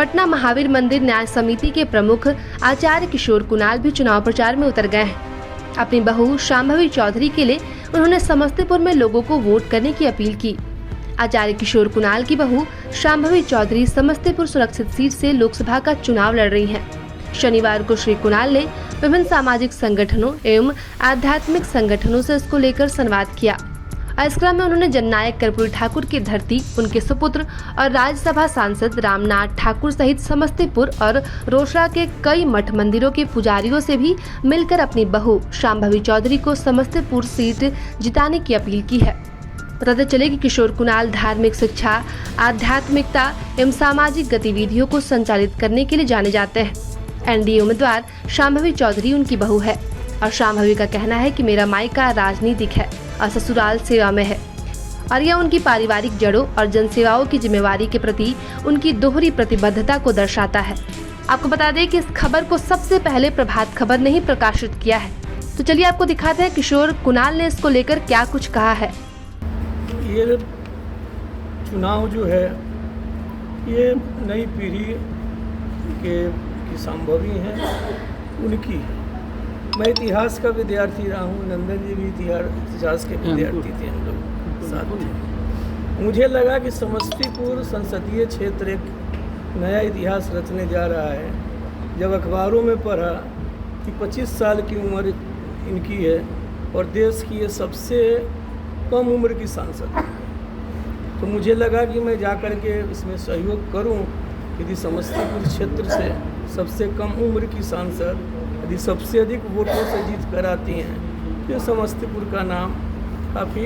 पटना महावीर मंदिर न्याय समिति के प्रमुख आचार्य किशोर कुणाल भी चुनाव प्रचार में उतर गए हैं। अपनी बहू शांभवी चौधरी के लिए उन्होंने समस्तीपुर में लोगों को वोट करने की अपील की। आचार्य किशोर कुणाल की बहू शांभवी चौधरी समस्तीपुर सुरक्षित सीट से लोकसभा का चुनाव लड़ रही हैं। शनिवार को श्री कुणाल ने विभिन्न सामाजिक संगठनों एवं आध्यात्मिक संगठनों से इसको लेकर संवाद किया। इस क्रम में उन्होंने जननायक कर्पूरी ठाकुर की धरती, उनके सुपुत्र और राज्यसभा सांसद रामनाथ ठाकुर सहित समस्तीपुर और रोसड़ा के कई मठ मंदिरों के पुजारियों से भी मिलकर अपनी बहू शांभवी चौधरी को समस्तीपुर सीट जिताने की अपील की है। बताते चले कि किशोर कुणाल धार्मिक शिक्षा, आध्यात्मिकता एवं सामाजिक गतिविधियों को संचालित करने के लिए जाने जाते हैं। एनडीए उम्मीदवार शांभवी चौधरी उनकी बहू है और शांभवी का कहना है कि मेरा मायका राजनीतिक है और ससुराल सेवा में है और यह उनकी पारिवारिक जड़ों और जनसेवाओं की जिम्मेवारी के प्रति उनकी दोहरी प्रतिबद्धता को दर्शाता है। आपको बता दें कि इस खबर को सबसे पहले प्रभात खबर ने ही प्रकाशित किया है। तो चलिए आपको दिखाते हैं किशोर कुणाल ने इसको लेकर क्या कुछ कहा है। ये चुनाव जो है ये नई पीढ़ी के शांभवी हैं, उनकी है। मैं इतिहास का विद्यार्थी रहा हूँ, नंदन जी भी इतिहास के विद्यार्थी थे, हम लोग साथ थे। मुझे लगा कि समस्तीपुर संसदीय क्षेत्र एक नया इतिहास रचने जा रहा है। जब अखबारों में पढ़ा कि 25 साल की उम्र इनकी है और देश की ये सबसे कम उम्र की सांसद है, तो मुझे लगा कि मैं जा कर के इसमें सहयोग करूं। यदि समस्तीपुर क्षेत्र से सबसे कम उम्र की सांसद यदि सबसे अधिक वोटों से जीत कर आती हैं तो समस्तीपुर का नाम काफ़ी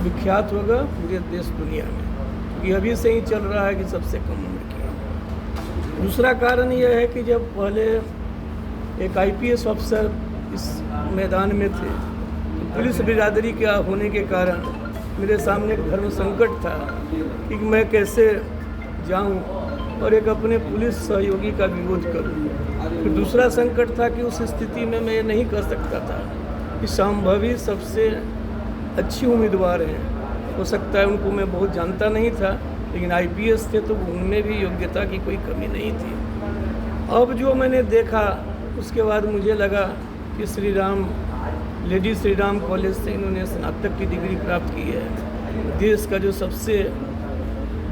विख्यात होगा पूरे देश दुनिया में। ये अभी से ही चल रहा है कि सबसे कम उम्र की है। दूसरा कारण यह है कि जब पहले एक आईपीएस अफसर इस मैदान में थे तो पुलिस बिरादरी के होने के कारण मेरे सामने एक धर्म संकट था कि मैं कैसे जाऊं और एक अपने पुलिस सहयोगी का विरोध करूं। फिर दूसरा संकट था कि उस स्थिति में मैं ये नहीं कर सकता था कि शांभवी सबसे अच्छी उम्मीदवार हैं। हो सकता है उनको मैं बहुत जानता नहीं था, लेकिन आईपीएस थे तो उनमें भी योग्यता की कोई कमी नहीं थी। अब जो मैंने देखा उसके बाद मुझे लगा कि लेडी श्री राम कॉलेज से इन्होंने स्नातक की डिग्री प्राप्त की है। देश का जो सबसे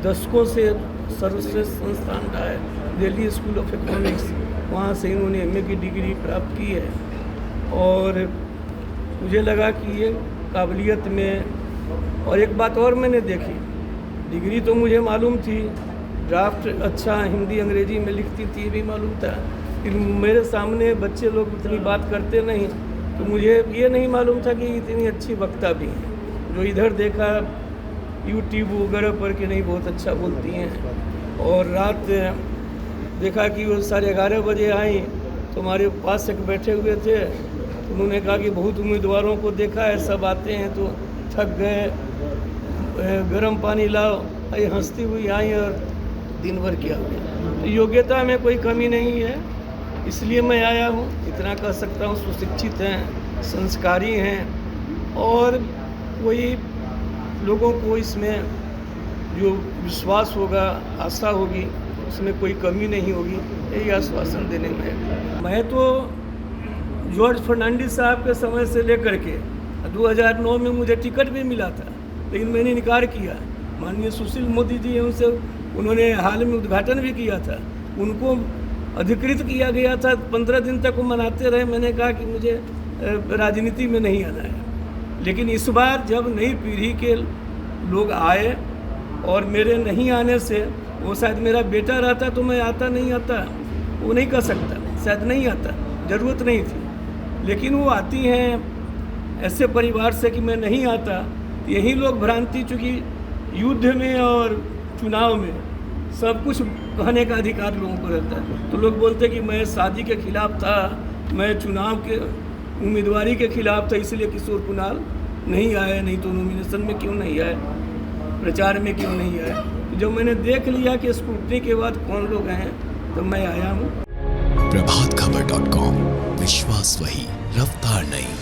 दशकों से सर्वश्रेष्ठ संस्थान रहा है दिल्ली स्कूल ऑफ इकोनॉमिक्स, वहाँ से इन्होंने एमए की डिग्री प्राप्त की है। और मुझे लगा कि ये काबिलियत में, और एक बात और मैंने देखी, डिग्री तो मुझे मालूम थी, ड्राफ्ट अच्छा हिंदी अंग्रेजी में लिखती थी ये भी मालूम था, लेकिन मेरे सामने बच्चे लोग इतनी बात करते नहीं, तो मुझे ये नहीं मालूम था कि इतनी अच्छी वक्ता भी हैं। जो इधर देखा यूट्यूब वगैरह पर कि नहीं बहुत अच्छा बोलती हैं। और रात देखा कि वो 11:30 बजे आई तो हमारे पास एक बैठे हुए थे, तो उन्होंने कहा कि बहुत उम्मीदवारों को देखा है, सब आते हैं तो थक गए, गर्म पानी लाओ। ये हंसती हुई आई और दिन भर किया हुआ। तो योग्यता में कोई कमी नहीं है, इसलिए मैं आया हूँ। इतना कह सकता हूँ, सुशिक्षित हैं, संस्कारी हैं और कोई लोगों को इसमें जो विश्वास होगा, आशा होगी, उसमें कोई कमी नहीं होगी, यही आश्वासन देने में। मैं तो जॉर्ज फर्नांडिस साहब के समय से लेकर के 2009 में मुझे टिकट भी मिला था, लेकिन मैंने इनकार किया। माननीय सुशील मोदी जी हैं, उनसे उन्होंने हाल में उद्घाटन भी किया था, उनको अधिकृत किया गया था। 15 दिन तक वो मनाते रहे। मैंने कहा कि मुझे राजनीति में नहीं आना है। लेकिन इस बार जब नई पीढ़ी के लोग आए और मेरे नहीं आने से, वो शायद मेरा बेटा रहता तो मैं आता नहीं आता, वो नहीं कर सकता, शायद नहीं आता, ज़रूरत नहीं थी। लेकिन वो आती हैं ऐसे परिवार से कि मैं नहीं आता। यही लोग भ्रांति, चूँकि युद्ध में और चुनाव में सब कुछ कहने का अधिकार लोगों को रहता है, तो लोग बोलते कि मैं शादी के खिलाफ था, मैं चुनाव के उम्मीदवारी के खिलाफ था, इसलिए किशोर कुणाल नहीं आए, नहीं तो नॉमिनेशन में क्यों नहीं आए, प्रचार में क्यों नहीं आए। जब मैंने देख लिया कि स्क्रूटनी के बाद कौन लोग हैं, तो मैं आया हूँ। प्रभातखबर.com, विश्वास वही, रफ्तार नहीं।